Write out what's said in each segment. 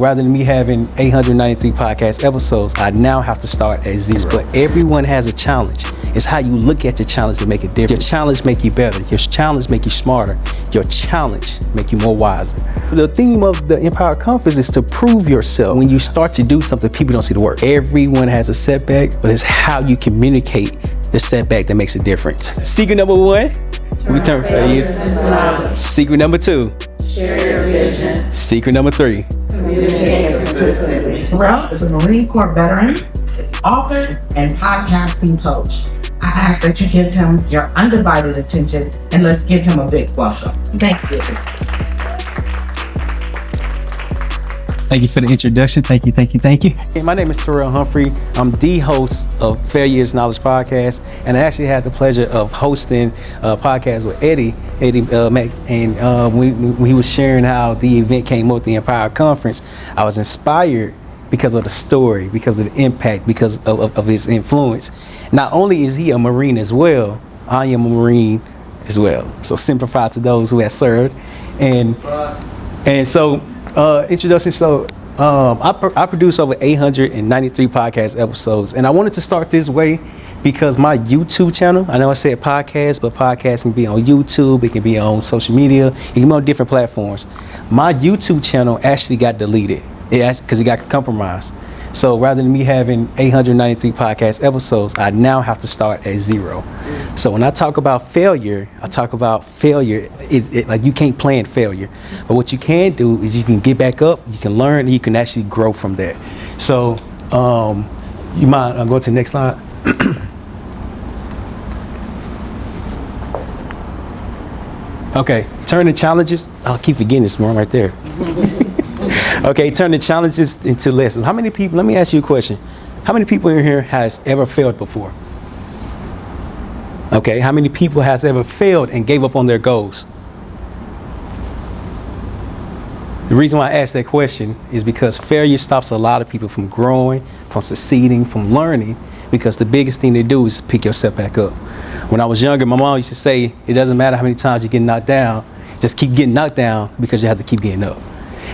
Rather than me having 893 podcast episodes, I now have to start at zero. But everyone has a challenge. It's how you look at your challenge to make it different. Your challenge make you better. Your challenge make you smarter. Your challenge make you more wiser. The theme of the Empower Conference is to prove yourself. When you start to do something, people don't see the work. Everyone has a setback, but it's how you communicate the setback that makes a difference. Secret number one, we turn failures. Secret number two, share your vision. Secret number three, communicate consistently. Terrell is a Marine Corps veteran, author, and podcasting coach. I ask that you give him your undivided attention and let's give him a big welcome. Thank you. Thank you for the introduction. Thank you. Hey, my name is Terryl Humphrey. I'm the host of Failure is Knowledge podcast, and I actually had the pleasure of hosting a podcast with Eddie Mack. And when he was sharing how the event came up, the Empower Conference, I was inspired because of the story, because of the impact, because of his influence. Not only is he a Marine as well, I am a Marine as well. So simplify to those who have served. And so introduction. So I produce over 893 podcast episodes, and I wanted to start this way because my YouTube channel, I know I said podcast, but podcast can be on YouTube, it can be on social media, it can be on different platforms. My YouTube channel actually got deleted because it got compromised. So rather than me having 893 podcast episodes, I now have to start at zero. So when I talk about failure, like you can't plan failure. But what you can do is you can get back up, you can learn, and you can actually grow from that. So you mind go to the next slide? Okay, turn the challenges. I'll keep forgetting this one right there. Okay, turn the challenges into lessons. How many people, let me ask you a question. How many people in here has ever failed before? Okay, how many people has ever failed and gave up on their goals? The reason why I asked that question is because failure stops a lot of people from growing, from succeeding, from learning, because the biggest thing they do is pick yourself back up. When I was younger, my mom used to say, it doesn't matter how many times you get knocked down, just keep getting knocked down because you have to keep getting up.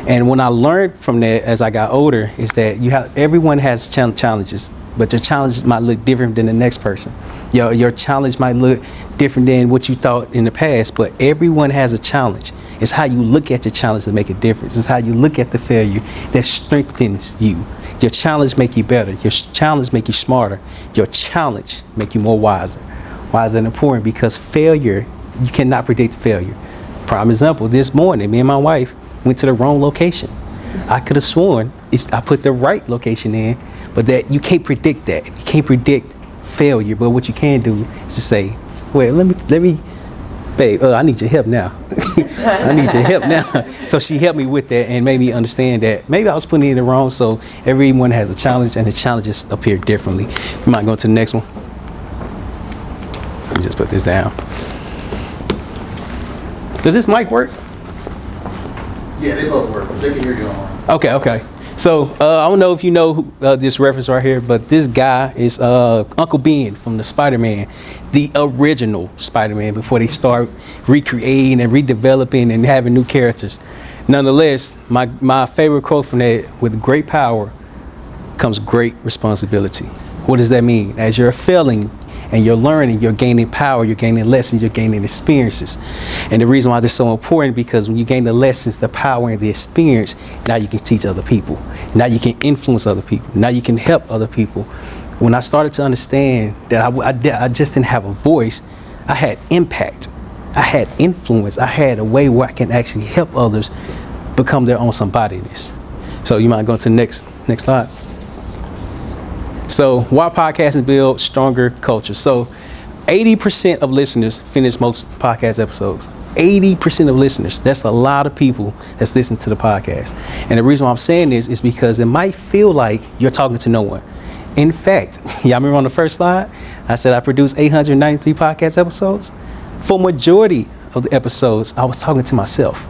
And when I learned from that as I got older is that everyone has challenges, but your challenge might look different than the next person. Your challenge might look different than what you thought in the past, but everyone has a challenge. It's how you look at your challenge that make a difference. It's how you look at the failure that strengthens you. Your challenge make you better. Your challenge make you smarter. Your challenge make you more wiser. Why is that important? Because failure, you cannot predict failure. Prime example, this morning, me and my wife went to the wrong location. I could have sworn I put the right location in, but that you can't predict that. You can't predict failure, but what you can do is to say, well, let me, babe, I need your help now. I need your help now. So she helped me with that and made me understand that maybe I was putting it wrong. So everyone has a challenge, and the challenges appear differently. You might go to the next one. Let me just put this down. Does this mic work? Yeah, they both work. They can hear you on. Okay. So I don't know if you know this reference right here, but this guy is Uncle Ben from the Spider-Man, the original Spider-Man, before they start recreating and redeveloping and having new characters. Nonetheless, my favorite quote from that: with great power comes great responsibility. What does that mean? As you're failing and you're learning, you're gaining power, you're gaining lessons, you're gaining experiences. And the reason why this is so important, because when you gain the lessons, the power, and the experience, now you can teach other people. Now you can influence other people. Now you can help other people. When I started to understand that I just didn't have a voice, I had impact. I had influence. I had a way where I can actually help others become their own somebodyness. So you might go to the next slide. So why podcasting build stronger culture? So 80% of listeners finish most podcast episodes. 80% of listeners. That's a lot of people that's listening to the podcast. And the reason why I'm saying this is because it might feel like you're talking to no one. In fact, y'all remember on the first slide, I said I produced 893 podcast episodes. For majority of the episodes, I was talking to myself.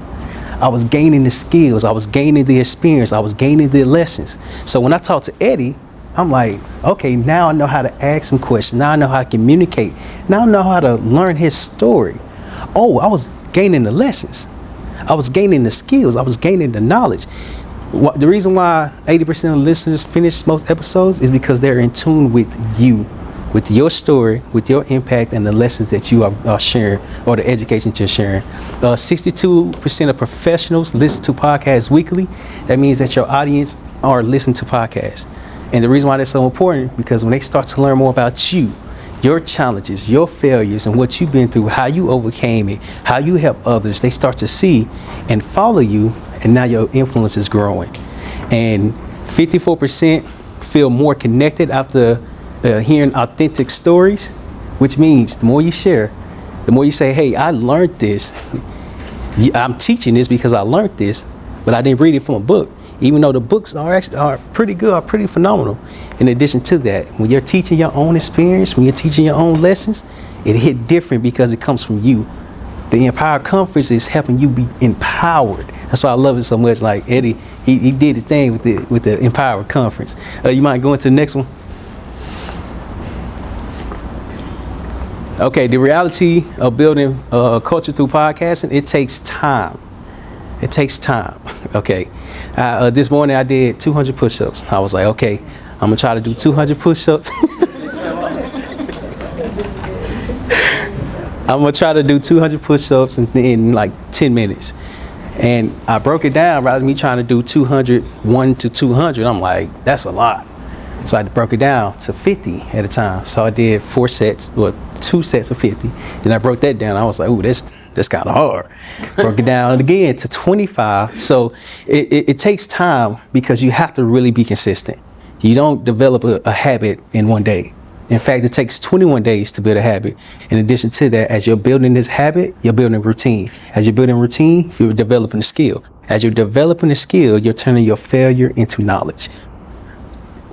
I was gaining the skills. I was gaining the experience. I was gaining the lessons. So when I talk to Eddie, I'm like, okay, now I know how to ask him questions. Now I know how to communicate. Now I know how to learn his story. Oh, I was gaining the lessons. I was gaining the skills. I was gaining the knowledge. The reason why 80% of listeners finish most episodes is because they're in tune with you, with your story, with your impact, and the lessons that you are sharing, or the education that you're sharing. 62% of professionals listen to podcasts weekly. That means that your audience are listening to podcasts. And the reason why that's so important, because when they start to learn more about you, your challenges, your failures, and what you've been through, how you overcame it, how you help others, they start to see and follow you, and now your influence is growing. And 54% feel more connected after hearing authentic stories, which means the more you share, the more you say, hey, I learned this. I'm teaching this because I learned this, but I didn't read it from a book. Even though the books are pretty good, are pretty phenomenal. In addition to that, when you're teaching your own experience, when you're teaching your own lessons, it hit different because it comes from you. The Empower Conference is helping you be empowered. That's why I love it so much. Like Eddie, he did his thing with the Empower Conference. You mind going to the next one? Okay, the reality of building culture through podcasting, it takes time. It takes time. Okay. This morning I did 200 push-ups. I was like, okay, I'm gonna try to do 200 push-ups. I'm gonna try to do 200 push-ups in like 10 minutes. And I broke it down rather than me trying to do 200, 1 to 200. I'm like, that's a lot. So I broke it down to 50 at a time. So I did 2 sets of 50. Then I broke that down. I was like, ooh, that's kind of hard. Broke it down again to 25. So it takes time because you have to really be consistent. You don't develop a habit in one day. In fact, it takes 21 days to build a habit. In addition to that, as you're building this habit, you're building routine. As you're building routine, you're developing a skill. As you're developing a skill, you're turning your failure into knowledge.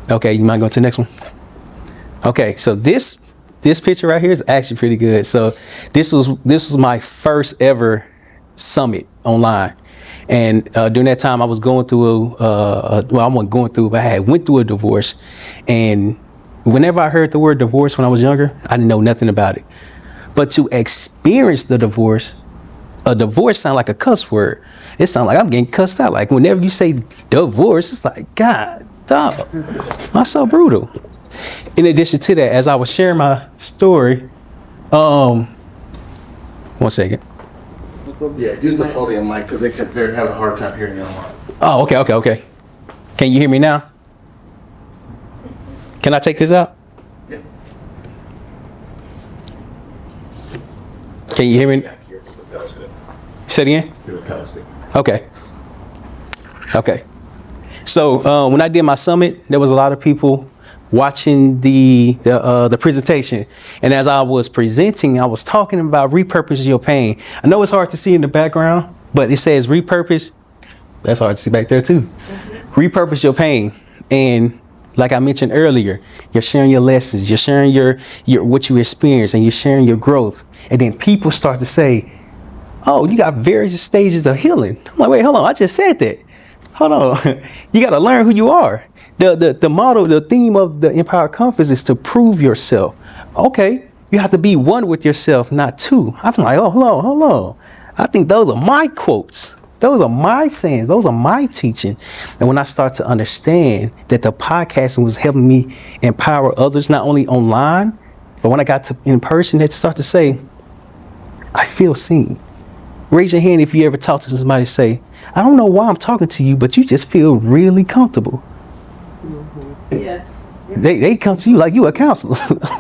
Okay, you might go to the next one. Okay, so this picture right here is actually pretty good. So this was my first ever summit online. And during that time, I was going through I wasn't going through, but I went through a divorce. And whenever I heard the word divorce when I was younger, I didn't know nothing about it. But to experience the divorce, a divorce sounds like a cuss word. It sounds like I'm getting cussed out. Like whenever you say divorce, it's like, God, dog, that's so brutal. In addition to that, as I was sharing my story, 1 second. Yeah, use the podium mic because they're having a hard time hearing you online. Oh, okay. Can you hear me now? Can I take this out? Yeah. Can you hear me? Say it again? Okay. So when I did my summit, there was a lot of people watching the presentation. And as I was presenting, I was talking about repurpose your pain. I know it's hard to see in the background, but it says repurpose. That's hard to see back there too. Repurpose your pain. And like I mentioned earlier, you're sharing your lessons, you're sharing your what you experienced, and you're sharing your growth. And then people start to say, oh, you got various stages of healing. I'm like, wait, hold on, I just said that. Hold on. You got to learn who you are. The model, the theme of the Empower Conference is to prove yourself. Okay, you have to be one with yourself, not two. I'm like, oh, hold on. I think those are my quotes. Those are my sayings. Those are my teaching. And when I start to understand that the podcasting was helping me empower others, not only online, but when I got to in person, they'd start to say, I feel seen. Raise your hand if you ever talk to somebody, say, I don't know why I'm talking to you, but you just feel really comfortable. Mm-hmm. Yes. They come to you like you a counselor.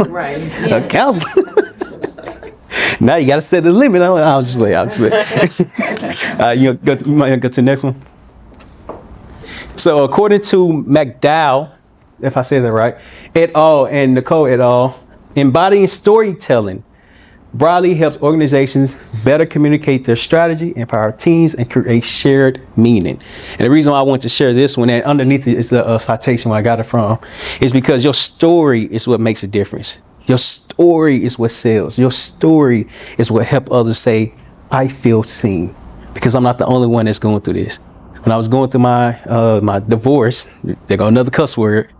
Right. A counselor. Now you got to set the limit. I'll just play. You might go to the next one. So according to McDowell, if I say that right, et al. And Nicole et al., embodying storytelling broadly helps organizations better communicate their strategy, empower teams, and create shared meaning. And the reason why I want to share this one, and underneath it is a citation where I got it from, is because your story is what makes a difference. Your story is what sells. Your story is what helps others say, I feel seen. Because I'm not the only one that's going through this. When I was going through my divorce, there go another cuss word.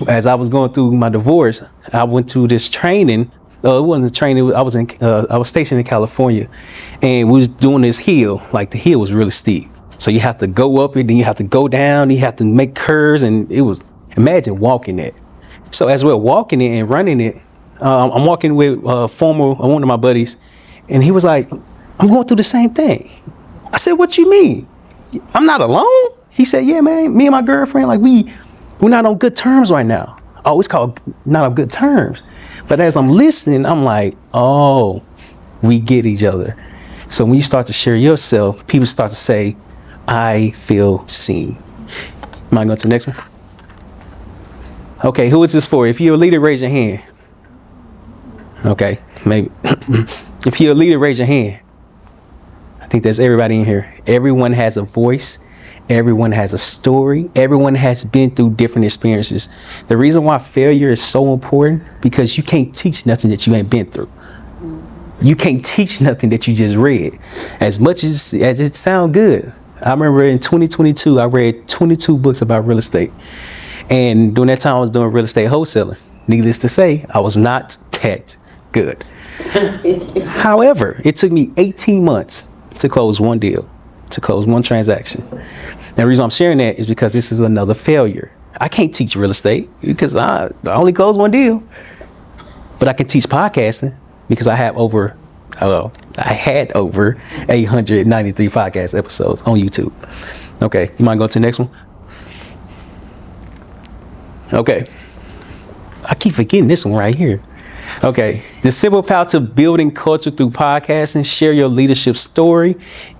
As I was going through my divorce, I went to this training. It wasn't a training. I was stationed in California, and we was doing this hill. Like the hill was really steep. So you have to go up it, then you have to go down, you have to make curves, and imagine walking it. So as we're walking it and running it, I'm walking with one of my buddies, and he was like, I'm going through the same thing. I said, what you mean? I'm not alone? He said, yeah, man, me and my girlfriend, like we're not on good terms right now. Oh, it's called not on good terms. But as I'm listening, I'm like, oh, we get each other. So when you start to share yourself, people start to say, I feel seen. Mind going to the next one? Okay, who is this for? If you're a leader, raise your hand. Okay, maybe. If you're a leader, raise your hand. I think that's everybody in here. Everyone has a voice. Everyone has a story. Everyone has been through different experiences. The reason why failure is so important, because you can't teach nothing that you ain't been through. You can't teach nothing that you just read. As much as it sounds good. I remember in 2022, I read 22 books about real estate. And during that time, I was doing real estate wholesaling. Needless to say, I was not that good. However, it took me 18 months to close one deal, to close one transaction. And the reason I'm sharing that is because this is another failure. I can't teach real estate because I only closed one deal. But I can teach podcasting because I had over 893 podcast episodes on YouTube. Okay, you mind go to the next one? Okay. I keep forgetting this one right here. Okay. The simple power to building culture through podcasting. Share your leadership story.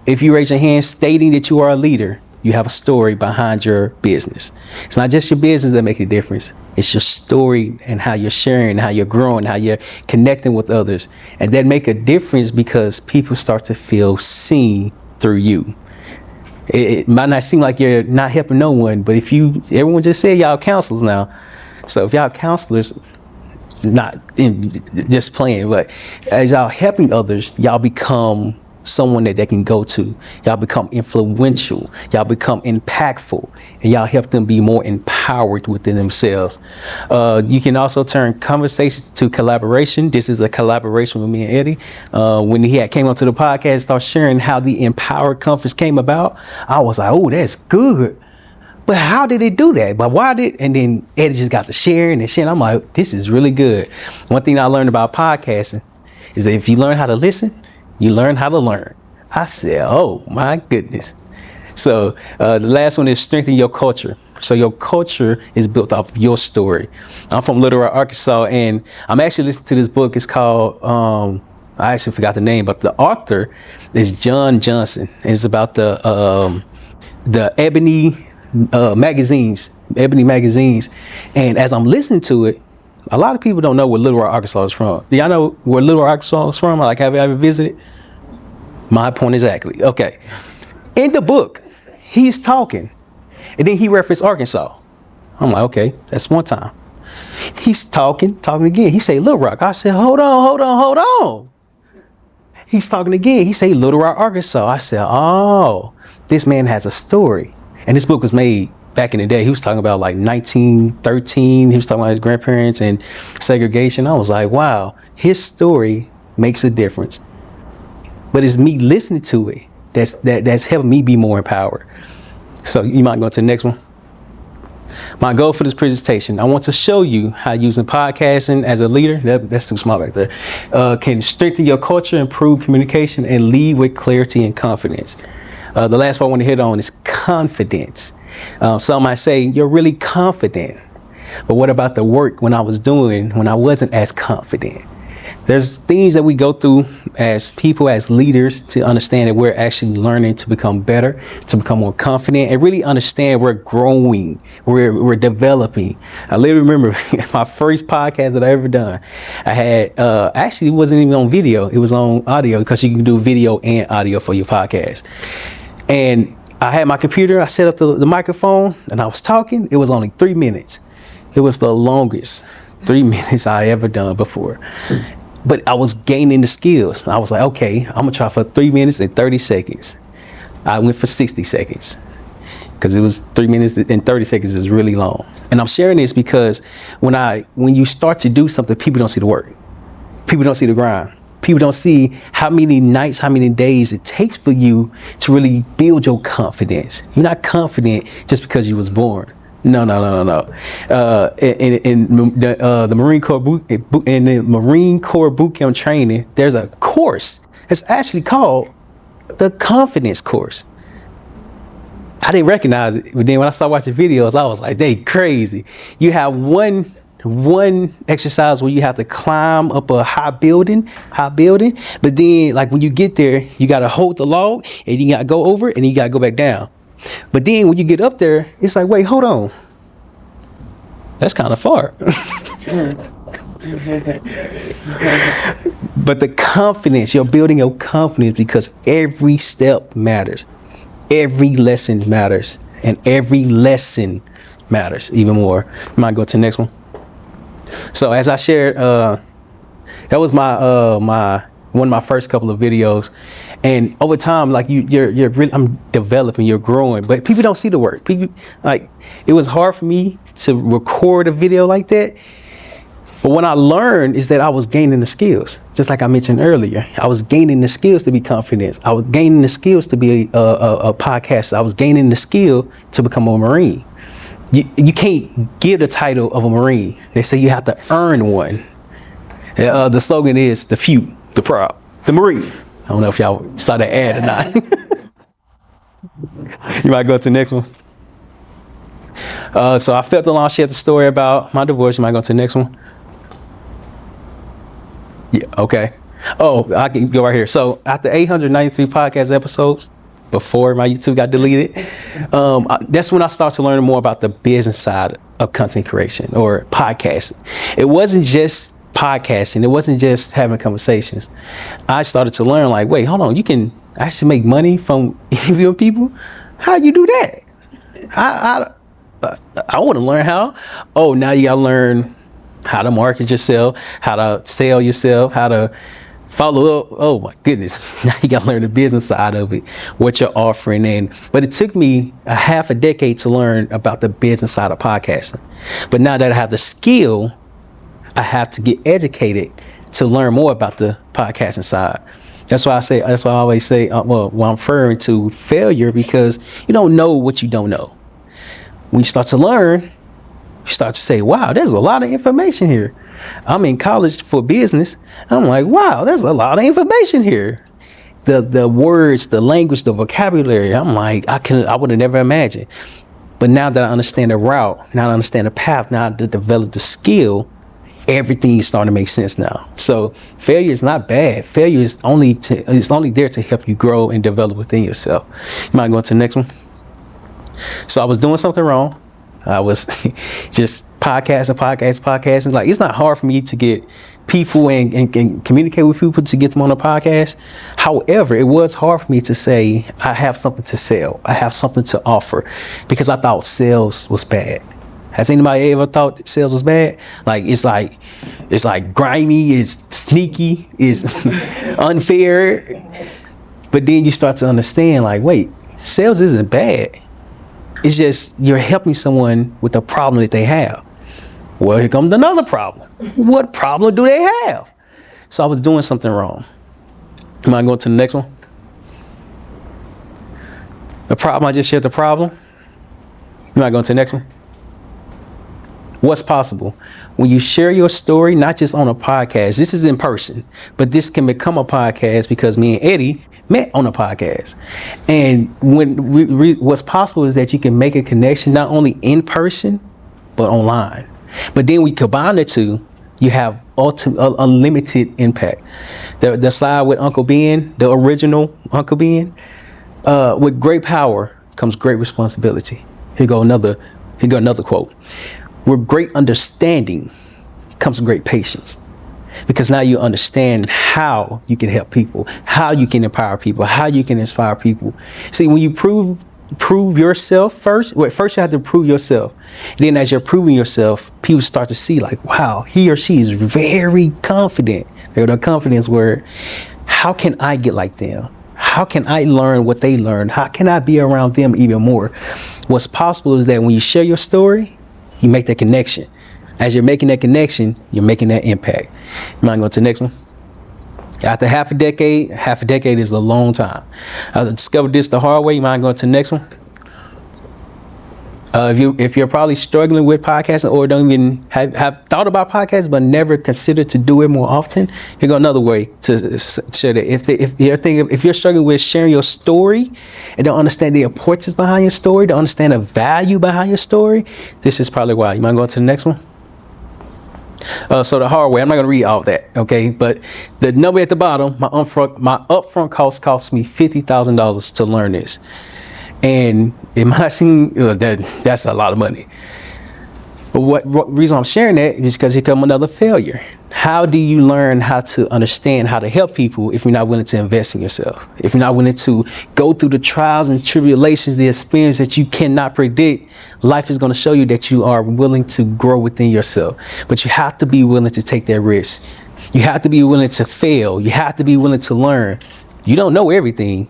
If you raise your hand stating that you are a leader, you have a story behind your business. It's not just your business that makes a difference. It's your story and how you're sharing, how you're growing, how you're connecting with others. And that make a difference because people start to feel seen through you. It might not seem like you're not helping no one, but everyone just said y'all counselors now. So if y'all counselors, not in just playing, but as y'all helping others, y'all become someone that they can go to. Y'all become influential. Y'all become impactful, and y'all help them be more empowered within themselves. You can also turn conversations to collaboration. This is a collaboration with me and Eddie. When he came onto the podcast, start sharing how the Empowered Conference came about, I was like, oh, that's good. But how did it do that? But why did? And then Eddie just got to sharing and shit. I'm like, this is really good. One thing I learned about podcasting is that if you learn how to listen, you learn how to learn. I said, oh my goodness. So the last one is strengthen your culture. So your culture is built off your story. I'm from Little Rock, Arkansas, and I'm actually listening to this book. It's called, I actually forgot the name, but the author is John Johnson. And it's about the Ebony magazines. And as I'm listening to it, a lot of people don't know where Little Rock, Arkansas is from. Do y'all know where Little Rock, Arkansas is from? Like, have you ever visited? My point exactly. Okay. In the book, he's talking, and then he referenced Arkansas. I'm like, okay, that's one time. He's talking again. He say Little Rock. I said, hold on. He's talking again. He say Little Rock, Arkansas. I said, oh, this man has a story. And this book was made back in the day. He was talking about like 1913. He was talking about his grandparents and segregation. I was like, wow, his story makes a difference. But it's me listening to it that's helping me be more empowered. So you might go to the next one. My goal for this presentation, I want to show you how using podcasting as a leader, that's too small right there, can strengthen your culture, improve communication, and lead with clarity and confidence. The last part I want to hit on is confidence. Some might say you're really confident, but what about the work when I wasn't as confident? There's things that we go through as people, as leaders, to understand that we're actually learning to become better, to become more confident, and really understand we're growing, we're developing. I literally remember my first podcast that I ever done. I had, actually it wasn't even on video, it was on audio, because you can do video and audio for your podcast. And I had my computer, I set up the microphone, and I was talking. It was only 3 minutes. It was the longest 3 minutes I ever done before. But I was gaining the skills. I was like, okay, I'm gonna try for 3 minutes and 30 seconds. I went for 60 seconds because it was 3 minutes and 30 seconds is really long. And I'm sharing this because when you start to do something, people don't see the work. People don't see the grind. People don't see how many nights, how many days it takes for you to really build your confidence. You're not confident just because you was born. No. In the Marine Corps boot camp training, there's a course. It's actually called the confidence course. I didn't recognize it, but then when I started watching videos, I was like, they crazy. You have one exercise where you have to climb up a high building, but then like when you get there, you got to hold the log and you got to go over it and you got to go back down. But then when you get up there, it's like, wait, hold on. That's kind of far. But the confidence, you're building your confidence because every step matters. Every lesson matters. And every lesson matters even more. You might go to the next one. So as I shared, that was my one of my first couple of videos, and over time, like you're really, I'm developing, you're growing, but people don't see the work. People, like, it was hard for me to record a video like that. But what I learned is that I was gaining the skills, just like I mentioned earlier. I was gaining the skills to be confident. I was gaining the skills to be a podcaster. I was gaining the skill to become a Marine. You can't give the title of a Marine. They say you have to earn one. The slogan is the few, the proud, the Marine. I don't know if y'all saw that ad or not. You might go to the next one. So I felt along, shared the story about my divorce. You might go to the next one. Yeah, okay. Oh, I can go right here. So after 893 podcast episodes, before my YouTube got deleted, that's when I started to learn more about the business side of content creation or podcasting. It wasn't just podcasting. It wasn't just having conversations. I started to learn, like, wait, hold on, you can actually make money from interviewing people? How you do that? I want to learn how. Oh, now you got to learn how to market yourself, how to sell yourself, how to follow up. Oh my goodness. Now you got to learn the business side of it, what you're offering. But it took me a half a decade to learn about the business side of podcasting. But now that I have the skill, I have to get educated to learn more about the podcasting side. That's why I always say, I'm referring to failure, because you don't know what you don't know. When you start to learn, you start to say, wow, there's a lot of information here. I'm in college for business. I'm like, wow, there's a lot of information here. The words, the language, the vocabulary, I'm like, I would have never imagined. But now that I understand the route, now I understand the path, now I develop the skill, everything is starting to make sense now. So failure is not bad. Failure is only there to help you grow and develop within yourself. You might go to the next one. So I was doing something wrong. I was just podcasting. Like, it's not hard for me to get people and communicate with people to get them on a podcast. However, it was hard for me to say, I have something to sell. I have something to offer, because I thought sales was bad. Has anybody ever thought sales was bad? Like, it's like grimy, it's sneaky, it's unfair. But then you start to understand, like, wait, sales isn't bad. It's just you're helping someone with a problem that they have. Well, here comes another problem. What problem do they have? So I was doing something wrong. Am I going to the next one? The problem, I just shared the problem. Am I going to the next one? What's possible? When you share your story, not just on a podcast, this is in person, but this can become a podcast because me and Eddie met on a podcast. And when what's possible is that you can make a connection not only in person, but online. But then we combine the two, you have unlimited impact. The slide with Uncle Ben, the original Uncle Ben, with great power comes great responsibility. Here go another quote. With great understanding comes great patience. Because now you understand how you can help people, how you can empower people, how you can inspire people. See, when you prove yourself first you have to prove yourself. Then as you're proving yourself, people start to see, like, wow, he or she is very confident. They're the confidence word. How can I get like them? How can I learn what they learned? How can I be around them even more? What's possible is that when you share your story, you make that connection. As you're making that connection, you're making that impact. You might go to the next one. After half a decade is a long time. I discovered this the hard way. You mind going to the next one? If you're probably struggling with podcasting or don't even have thought about podcasts but never considered to do it more often, here go another way to share that. If you're struggling with sharing your story and don't understand the importance behind your story, don't understand the value behind your story, this is probably why. You mind going to the next one? So the hard way, I'm not going to read all of that, okay? But the number at the bottom, my upfront cost me $50,000 to learn this. And it might seem that's a lot of money. But what reason I'm sharing that is because here comes another failure. How do you learn how to understand how to help people if you're not willing to invest in yourself? If you're not willing to go through the trials and tribulations, the experience that you cannot predict, life is going to show you that you are willing to grow within yourself. But you have to be willing to take that risk. You have to be willing to fail. You have to be willing to learn. You don't know everything.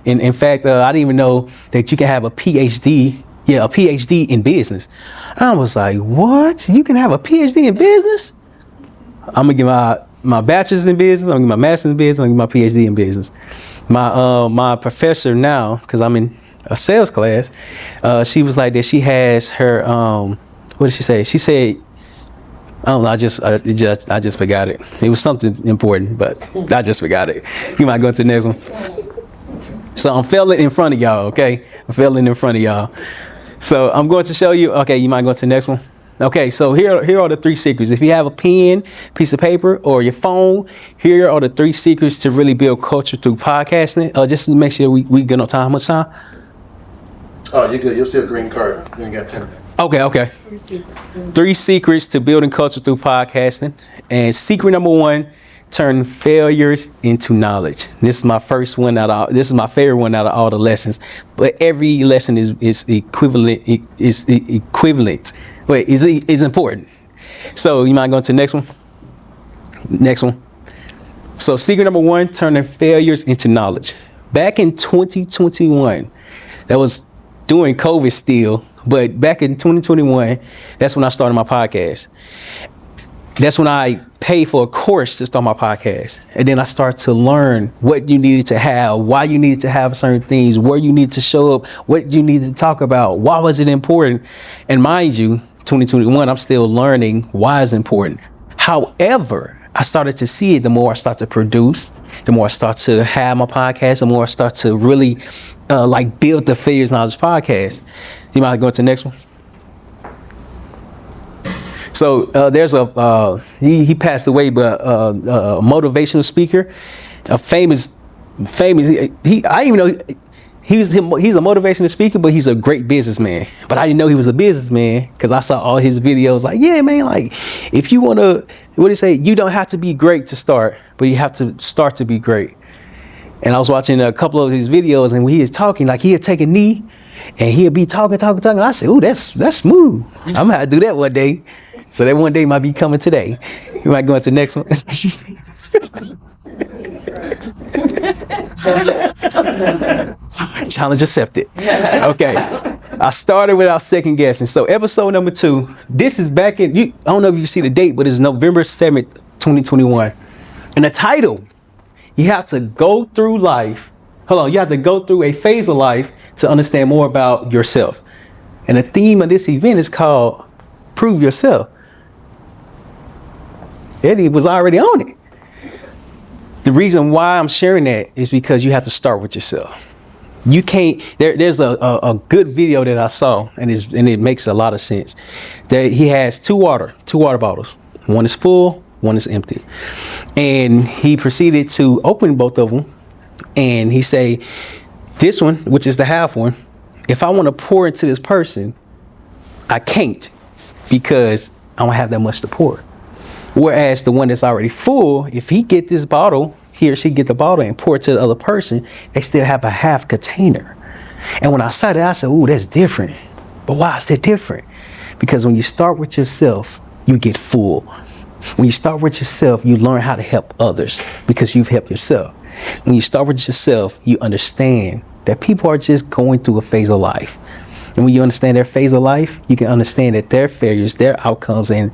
In fact, I didn't even know that you can have a PhD. Yeah, a PhD in business. I was like, what? You can have a PhD in business? I'm going to get my bachelor's in business. I'm going to get my master's in business. I'm going to get my PhD in business. My professor now, because I'm in a sales class, she was like that she has her, what did she say? She said, I don't know, I just forgot it. It was something important, but I just forgot it. You might go to the next one. So I'm failing in front of y'all, okay? I'm failing in front of y'all. So I'm going to show you, okay, you might go to the next one. Okay, so here are the 3 secrets. If you have a pen, piece of paper, or your phone, here are the 3 secrets to really build culture through podcasting. Just to make sure we get on time. How much time? Oh, you're good. You'll see a green card. You ain't got 10 minutes. Okay. 3 secrets to building culture through podcasting. And secret number 1, turn failures into knowledge. This is my first one this is my favorite one out of all the lessons. But every lesson is equivalent. Wait, is important. So you might go to the next one. Next one. So secret number 1, turning failures into knowledge. Back in 2021, that was during COVID still, but back in 2021, that's when I started my podcast. That's when I paid for a course to start my podcast. And then I started to learn what you needed to have, why you needed to have certain things, where you need to show up, what you need to talk about, why was it important. And mind you, 2021, I'm still learning why it's important. However, I started to see it the more I start to produce, the more I start to have my podcast, the more I start to really build the Failures Knowledge podcast. You might go to the next one. So there's he passed away, but a motivational speaker, a famous. I didn't even know he's a motivational speaker, but he's a great businessman. But I didn't know he was a businessman because I saw all his videos. Like, yeah, man, like if you want to, what do you say? You don't have to be great to start, but you have to start to be great. And I was watching a couple of his videos, and when he was talking, like he'd take a knee, and he'd be talking. And I said, "Ooh, that's smooth. I'm gonna have to do that one day." So that one day might be coming today. You might go into the next one. Challenge accepted. Okay. I started without second guessing. So episode number 2, this is back in, I don't know if you see the date, but it's November 7th, 2021. And the title, you have to go through life. You have to go through a phase of life to understand more about yourself. And the theme of this event is called Prove Yourself. Eddie was already on it. The reason why I'm sharing that is because you have to start with yourself. You can't. There's a good video that I saw, and it makes a lot of sense. That he has two water bottles. One is full, one is empty, and he proceeded to open both of them, and he say, "This one, which is the half one, if I want to pour into this person, I can't because I don't have that much to pour." Whereas the one that's already full, if he get this bottle, he or she get the bottle and pour it to the other person, they still have a half container. And when I saw that, I said, "Ooh, that's different." But why is that different? Because when you start with yourself, you get full. When you start with yourself, you learn how to help others because you've helped yourself. When you start with yourself, you understand that people are just going through a phase of life. And when you understand their phase of life, you can understand that their failures, their outcomes, and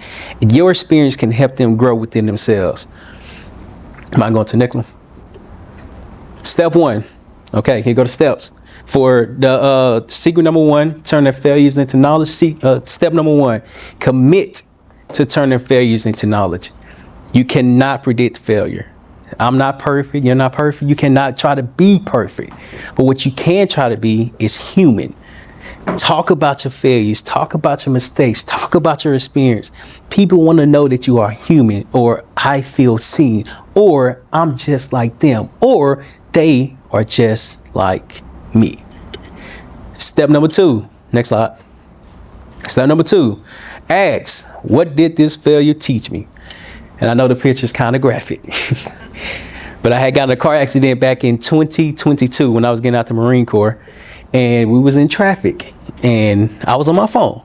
your experience can help them grow within themselves. Am I going to the next one? Step 1. Okay, here go the steps. For the secret number 1, turn their failures into knowledge. Step number 1, commit to turning failures into knowledge. You cannot predict failure. I'm not perfect. You're not perfect. You cannot try to be perfect. But what you can try to be is human. Talk about your failures. Talk about your mistakes. Talk about your experience. People want to know that you are human, or I feel seen, or I'm just like them, or they are just like me. Step number 2. Next slide. Step number 2. Ask, what did this failure teach me? And I know the picture is kind of graphic. But I had gotten a car accident back in 2022 when I was getting out the Marine Corps. And we was in traffic. And I was on my phone.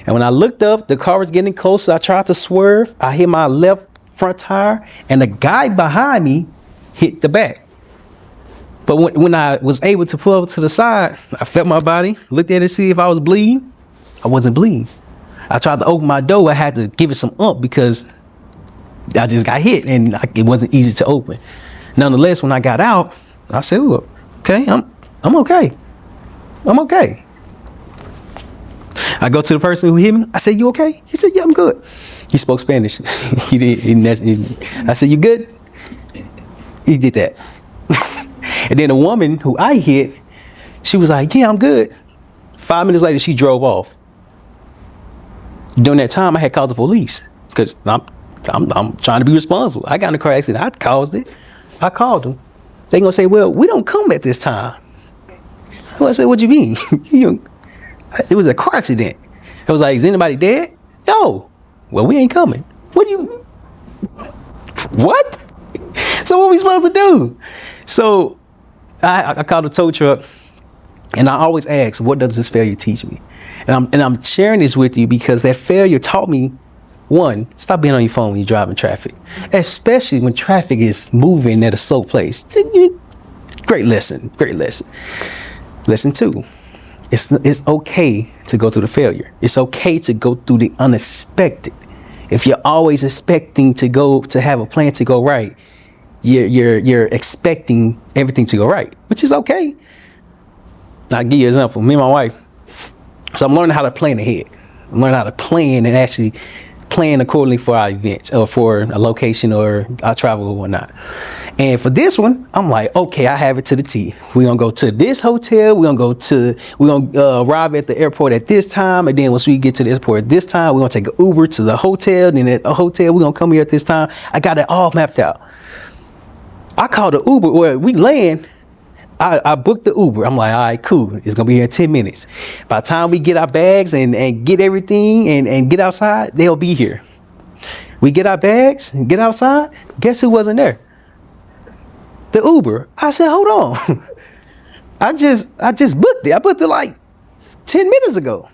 And when I looked up, the car was getting closer. I tried to swerve. I hit my left front tire. And the guy behind me hit the back. But when I was able to pull up to the side, I felt my body, looked at it to see if I was bleeding. I wasn't bleeding. I tried to open my door. I had to give it some oomph because I just got hit and it wasn't easy to open. Nonetheless, when I got out, I said, "Look, okay, I'm okay. I'm okay." I go to the person who hit me. I said, "You okay?" He said, "Yeah, I'm good." He spoke Spanish. He did. I said, "You good?" He did that. And then the woman who I hit, she was like, "Yeah, I'm good." 5 minutes later, she drove off. During that time, I had called the police because I'm trying to be responsible. I got in a car accident. I caused it. I called them. They gonna say, "Well, we don't come at this time." Well, I said, "What you mean?" It was a car accident. It was like, "Is anybody dead?" "No." "Well, we ain't coming." "What do you? What?" So what we supposed to do? So I called the tow truck, and I always ask, "What does this failure teach me?" And I'm sharing this with you because that failure taught me, 1, stop being on your phone when you're driving traffic, especially when traffic is moving at a slow pace. Great lesson. Great lesson. Lesson 2. It's okay to go through the failure. It's okay to go through the unexpected. If you're always expecting to have a plan to go right, you're expecting everything to go right, which is okay. I'll give you an example. Me and my wife. So I'm learning how to plan ahead. I'm learning how to plan and actually plan accordingly for our events or for a location or our travel or whatnot. And for this one, I'm like, okay, I have it to the T. We're going to go to this hotel. We're going to arrive at the airport at this time. And then once we get to the airport at this time, we're going to take an Uber to the hotel. Then at the hotel, we're going to come here at this time. I got it all mapped out. I called the Uber where we land. I booked the Uber. I'm like, all right, cool. It's going to be here in 10 minutes. By the time we get our bags and get everything and get outside, they'll be here. We get our bags and get outside. Guess who wasn't there? The Uber. I said, hold on. I just booked it. I booked it like 10 minutes ago.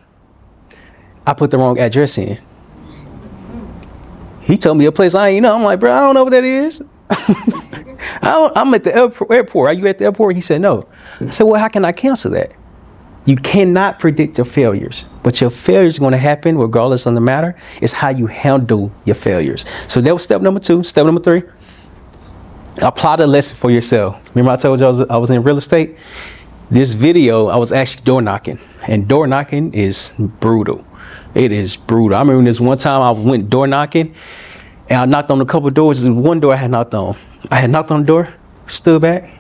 I put the wrong address in. He told me a place I ain't know. I'm like, bro, I don't know what that is. I'm at the airport. Are you at the airport? He said, no. I said, well, how can I cancel that? You cannot predict your failures, but your failures are going to happen regardless of the matter. It's how you handle your failures. So that was step number 2. Step number 3, apply the lesson for yourself. Remember I told you I was in real estate? This video, I was actually door knocking, and door knocking is brutal. It is brutal. I remember this one time I went door knocking, and I knocked on a couple of doors. There was one door I had knocked on. I had knocked on the door, stood back,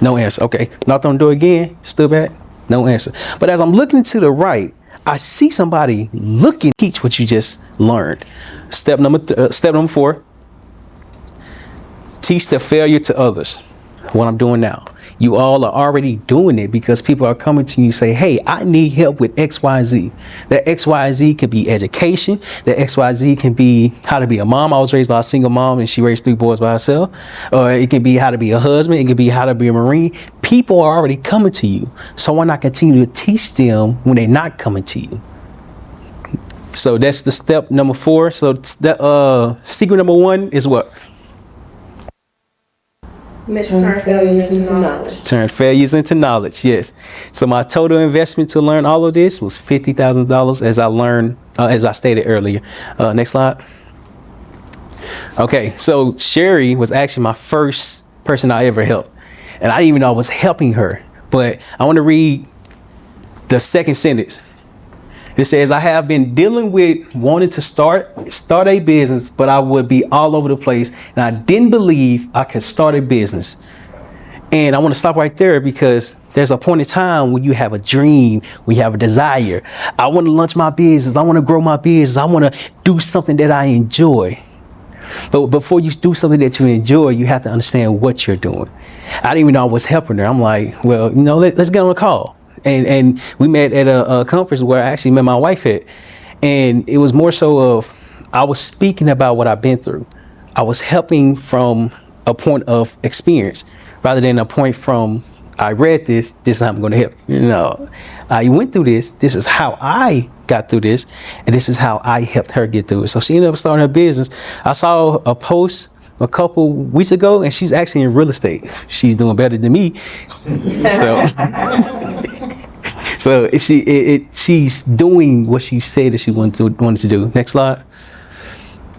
no answer. Okay, knocked on the door again, stood back, no answer. But as I'm looking to the right, I see somebody looking to teach what you just learned. Step number 4, teach the failure to others. What I'm doing now. You all are already doing it because people are coming to you and say, hey, I need help with XYZ. That XYZ could be education. That XYZ can be how to be a mom. I was raised by a single mom and she raised 3 boys by herself. Or it can be how to be a husband. It can be how to be a Marine. People are already coming to you. So why not continue to teach them when they're not coming to you? So that's the step number 4. So secret number 1 is what? Turn failures into knowledge. Turn failures into knowledge, yes. So my total investment to learn all of this was $50,000 as I stated earlier. Next slide. Okay, so Sherry was actually my first person I ever helped. And I didn't even know I was helping her. But I want to read the second sentence. It says, I have been dealing with wanting to start a business, but I would be all over the place. And I didn't believe I could start a business. And I want to stop right there because there's a point in time when you have a dream, when you have a desire. I want to launch my business. I want to grow my business. I want to do something that I enjoy. But before you do something that you enjoy, you have to understand what you're doing. I didn't even know I was helping her. I'm like, well, let's get on a call. And we met at a conference where I actually met my wife at. And it was more so of, I was speaking about what I've been through. I was helping from a point of experience rather than a point from, I read this is how I'm going to help you. No, I went through this is how I got through this, and this is how I helped her get through it. So she ended up starting her business. I saw a post a couple weeks ago, and she's actually in real estate. She's doing better than me. So she's doing what she said that she wanted to do. Next slide.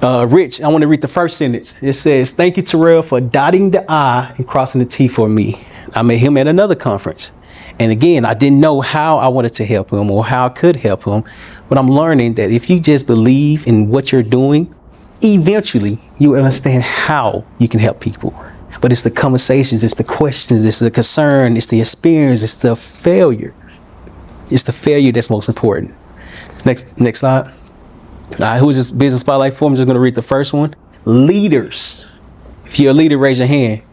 Rich, I want to read the first sentence. It says, thank you, Terrell, for dotting the I and crossing the T for me. I met him at another conference. And again, I didn't know how I wanted to help him or how I could help him. But I'm learning that if you just believe in what you're doing, eventually you understand how you can help people. But it's the conversations, it's the questions, it's the concern, it's the experience, it's the failure. It's the failure that's most important. Next slide. All right, who's this business spotlight for? I'm just going to read the first one. Leaders. If you're a leader, raise your hand.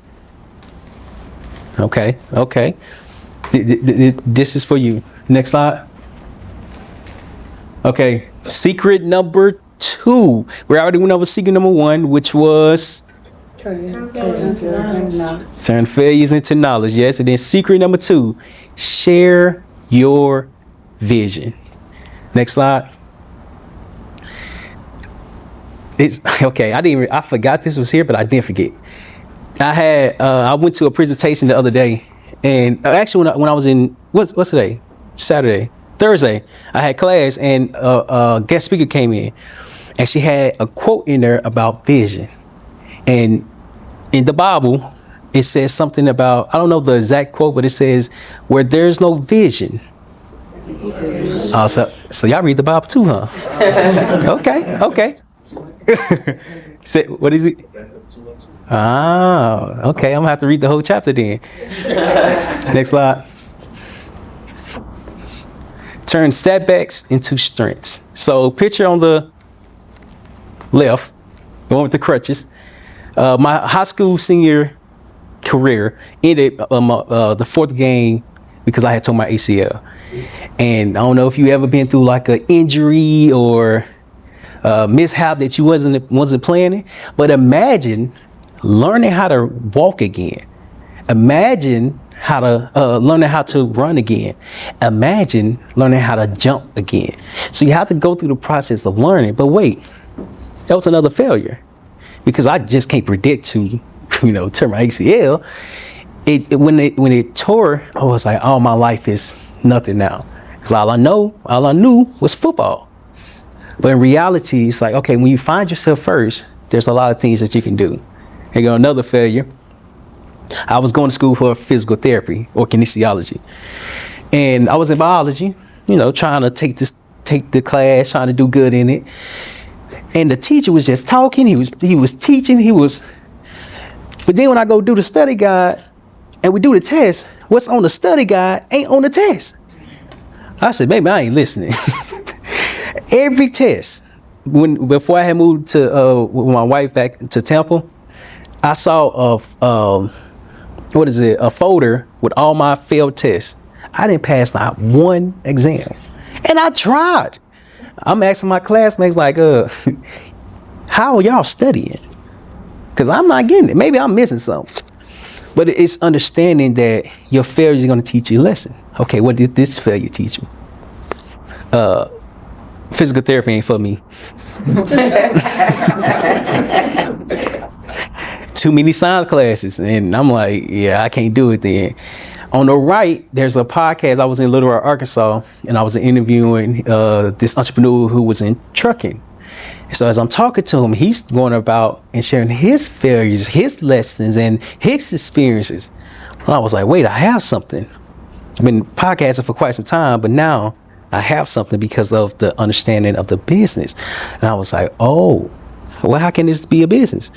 Okay. This is for you. Next slide. Okay. Secret number 2. We already went over secret number 1, which was turn failures into knowledge. Yes. And then secret number 2, share your vision. Next slide. It's okay. I forgot this was here, but I didn't forget. I went to a presentation the other day, and actually when I was in what's today? Thursday. I had class, and a guest speaker came in, and she had a quote in there about vision. And in the Bible, it says something about, I don't know the exact quote, but it says, where there's no vision. So y'all read the Bible too, huh? Okay. Say, what is it? Okay. I'm gonna have to read the whole chapter then. Next slide. Turn setbacks into strengths. So picture on the left, the one with the crutches. My high school senior career ended the 4th game because I had torn my ACL. And I don't know if you ever been through like an injury or mishap that you wasn't planning, but imagine learning how to walk again. Imagine how to learning how to run again. Imagine learning how to jump again. So you have to go through the process of learning. But wait, that was another failure because I just can't predict to, tear my ACL. When it tore, I was like, oh, my life is nothing now. Because all I knew was football. But in reality, it's like, okay, when you find yourself first, there's a lot of things that you can do. Here you go, another failure. I was going to school for physical therapy or kinesiology. And I was in biology, trying to take the class, trying to do good in it. And the teacher was just talking, he was teaching, but then when I go do the study guide and we do the test, what's on the study guide ain't on the test. I said, baby, I ain't listening. Every test, before I had moved to with my wife back to Temple, I saw a folder with all my failed tests. I didn't pass not one exam, and I tried. I'm asking my classmates like, how are y'all studying? Because I'm not getting it. Maybe I'm missing something. But it's understanding that your failures are going to teach you a lesson. Okay, what did this failure teach you? Physical therapy ain't for me. Too many science classes. And I'm like, yeah, I can't do it then. On the right, there's a podcast. I was in Little Rock, Arkansas, and I was interviewing this entrepreneur who was in trucking. So as I'm talking to him, he's going about and sharing his failures, his lessons, and his experiences. And I was like, wait, I have something. I've been podcasting for quite some time, but now I have something because of the understanding of the business. And I was like, oh, well, how can this be a business?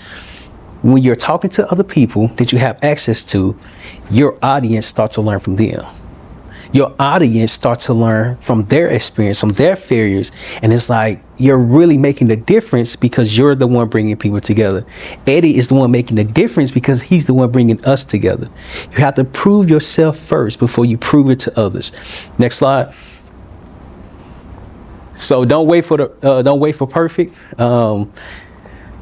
When you're talking to other people that you have access to, your audience starts to learn from them. Your audience starts to learn from their experience, from their failures. And it's like, you're really making the difference because you're the one bringing people together. Eddie is the one making the difference because he's the one bringing us together. You have to prove yourself first before you prove it to others. Next slide. So don't wait for perfect. I'm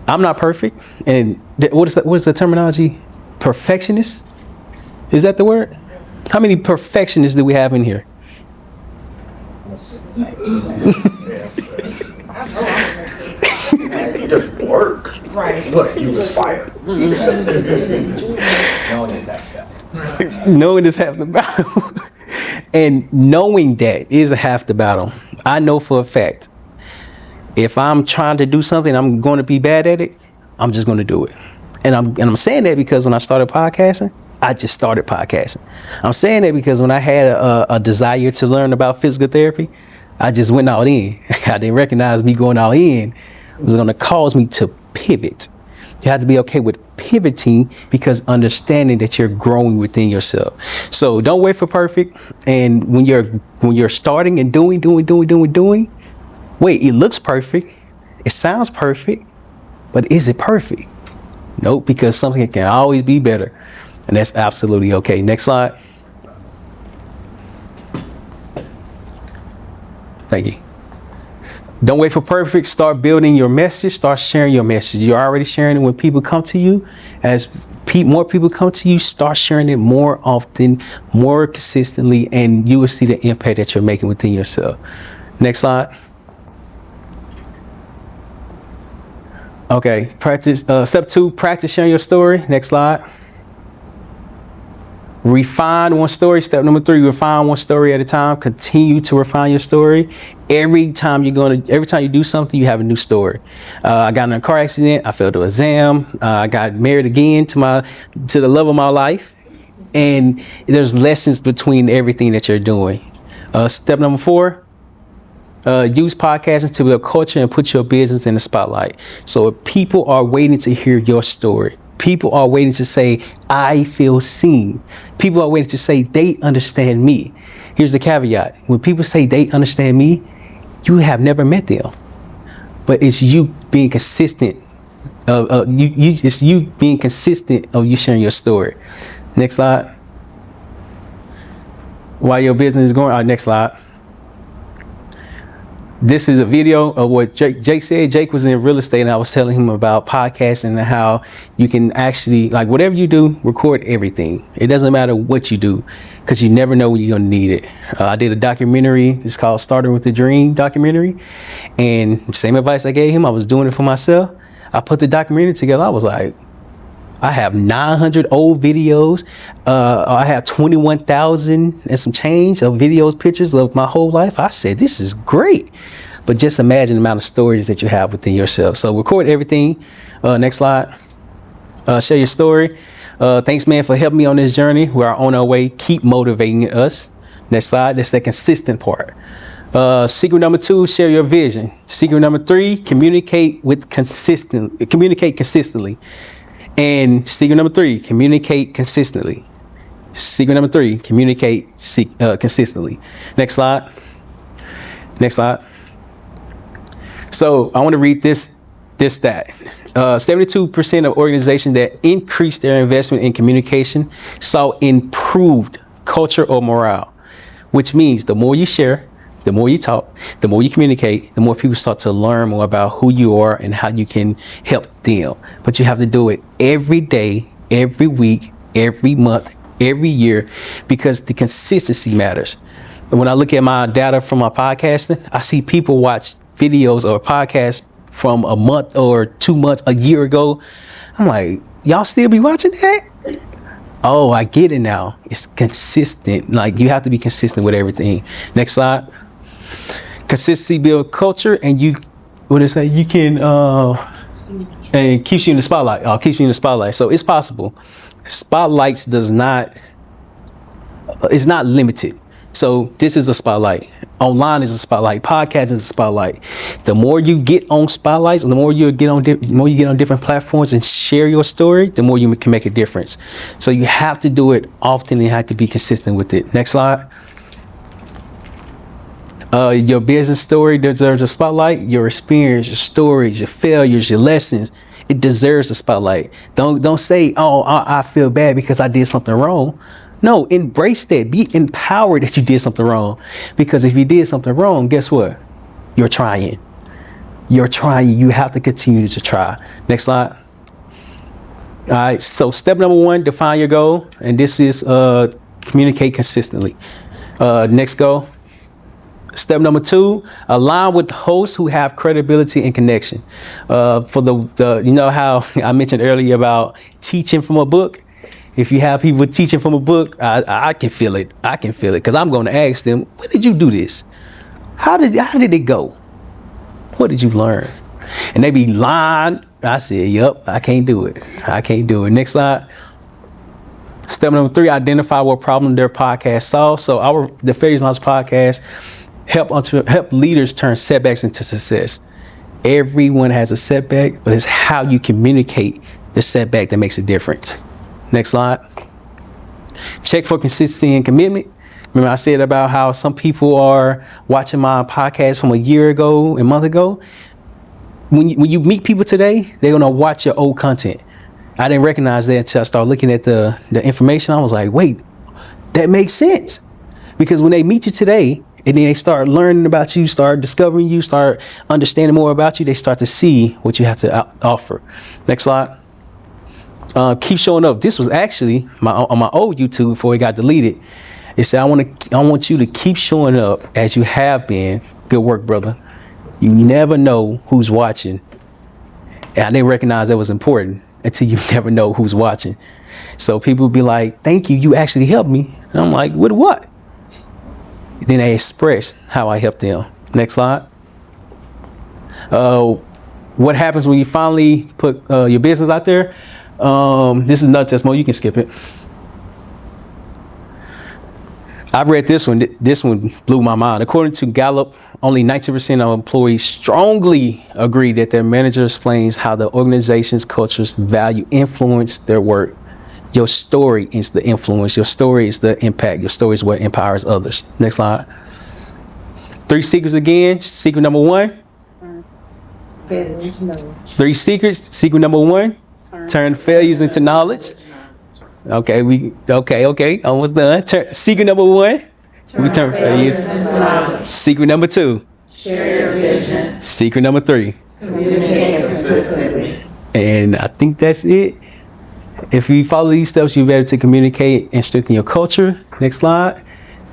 not perfect. And what is the terminology? Perfectionist? Is that the word? How many perfectionists do we have in here? It doesn't work. Right. Look, you aspire. Knowing is half the battle. And knowing that is half the battle. I know for a fact, if I'm trying to do something, I'm going to be bad at it, I'm just going to do it. And I'm saying that because when I started podcasting, I just started podcasting. I'm saying that because when I had a desire to learn about physical therapy, I just went all in. I didn't recognize me going all in was going to cause me to pivot. You have to be okay with pivoting because understanding that you're growing within yourself. So don't wait for perfect. And when you're starting and doing, wait, it looks perfect. It sounds perfect, but is it perfect? Nope, because something can always be better. And that's absolutely okay. Next slide. Thank you. Don't wait for perfect. Start building your message. Start sharing your message. You're already sharing it when people come to you. As more people come to you, start sharing it more often, more consistently, and you will see the impact that you're making within yourself. Next slide. Okay, practice. Step 2, practice sharing your story. Next slide. Refine one story. Step number 3, refine one story at a time. Continue to refine your story. Every time you do something, you have a new story. I got in a car accident. I failed the exam. I got married again to the love of my life. And there's lessons between everything that you're doing. Step number 4, use podcasting to build culture and put your business in the spotlight. So if people are waiting to hear your story, people are waiting to say, I feel seen. People are waiting to say, they understand me. Here's the caveat. When people say they understand me, you have never met them. But it's you being consistent. It's you being consistent of you sharing your story. Next slide. While your business is going, next slide. This is a video of what Jake said. Jake was in real estate and I was telling him about podcasting and how you can actually, like, whatever you do, record everything. It doesn't matter what you do because you never know when you're going to need it. I did a documentary. It's called Starting with the Dream documentary. And same advice I gave him, I was doing it for myself. I put the documentary together. I was like, I have 900 old videos. I have 21,000 and some change of videos, pictures of my whole life. I said, this is great. But just imagine the amount of stories that you have within yourself. So record everything. Next slide. Share your story. Thanks, man, for helping me on this journey. We are on our way. Keep motivating us. Next slide. That's the consistent part. Secret number 2, share your vision. Secret number 3, communicate consistently. And secret number 3, communicate consistently. Secret number 3, communicate consistently. Next slide. Next slide. So I want to read this stat. 72% of organizations that increased their investment in communication saw improved culture or morale, which means the more you share, the more you talk, the more you communicate, the more people start to learn more about who you are and how you can help them. But you have to do it every day, every week, every month, every year, because the consistency matters. And when I look at my data from my podcasting, I see people watch videos or podcasts from a month or 2 months, a year ago. I'm like, y'all still be watching that? Oh, I get it now. It's consistent. Like, you have to be consistent with everything. Next slide. Consistency builds culture, and what did it say? You can, and keeps you in the spotlight. Keeps you in the spotlight. So it's possible. Spotlights it's not limited. So this is a spotlight. Online is a spotlight. Podcast is a spotlight. The more you get on spotlights, the more you get on different platforms and share your story, the more you can make a difference. So you have to do it often and you have to be consistent with it. Next slide. Your business story deserves a spotlight. Your experience, your stories, your failures, your lessons, it deserves a spotlight. Don't say, oh, I feel bad because I did something wrong. No, embrace that. Be empowered that you did something wrong. Because if you did something wrong, guess what? You're trying. You're trying. You have to continue to try. Next slide. All right. So step number 1, define your goal. And this is communicate consistently. Next goal. Step number 2, align with hosts who have credibility and connection. For the you know how I mentioned earlier about teaching from a book? If you have people teaching from a book, I can feel it. I can feel it because I'm going to ask them, when did you do this? How did it go? What did you learn? And they be lying. I said, yep, I can't do it. I can't do it. Next slide. Step number 3, identify what problem their podcast solves. So the Failures Knowledge podcast help leaders turn setbacks into success. Everyone has a setback, but it's how you communicate the setback that makes a difference. Next slide. Check for consistency and commitment. Remember I said about how some people are watching my podcast from a year ago, a month ago. When you meet people today, they're going to watch your old content. I didn't recognize that until I started looking at the information. I was like, wait, that makes sense. Because when they meet you today, and then they start learning about you, start discovering you, start understanding more about you, they start to see what you have to offer. Next slide. Keep showing up. This was actually on my old YouTube before it got deleted. It said, I want you to keep showing up as you have been. Good work, brother. You never know who's watching. And I didn't recognize that was important until you never know who's watching. So people be like, thank you. You actually helped me. And I'm like, with what? Then they express how I helped them. Next slide. What happens when you finally put your business out there? This is another testimony. You can skip it. I read this one. This one blew my mind. According to Gallup, only 19% of employees strongly agree that their manager explains how the organization's culture's value influence their work. Your story is the influence. Your story is the impact. Your story is what empowers others. Next slide. 3 secrets again. Secret number 1. 3 secrets. Secret number 1. Turn failures into knowledge. Okay, almost done. Secret number 1. We turn failures into knowledge. Secret number 2. Share your vision. Secret number 3. Communicate consistently. And I think that's it. If you follow these steps, you'll be able to communicate and strengthen your culture. Next slide.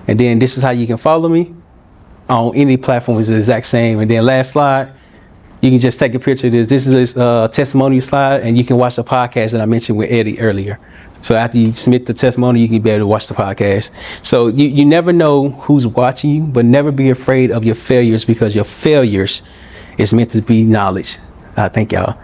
And then this is how you can follow me on any platform. It's the exact same. And then last slide. You can just take a picture of this. This is a testimonial slide, and you can watch the podcast that I mentioned with Eddie earlier. So after you submit the testimony, you can be able to watch the podcast. So you never know who's watching you, but never be afraid of your failures because your failures is meant to be knowledge. Thank y'all.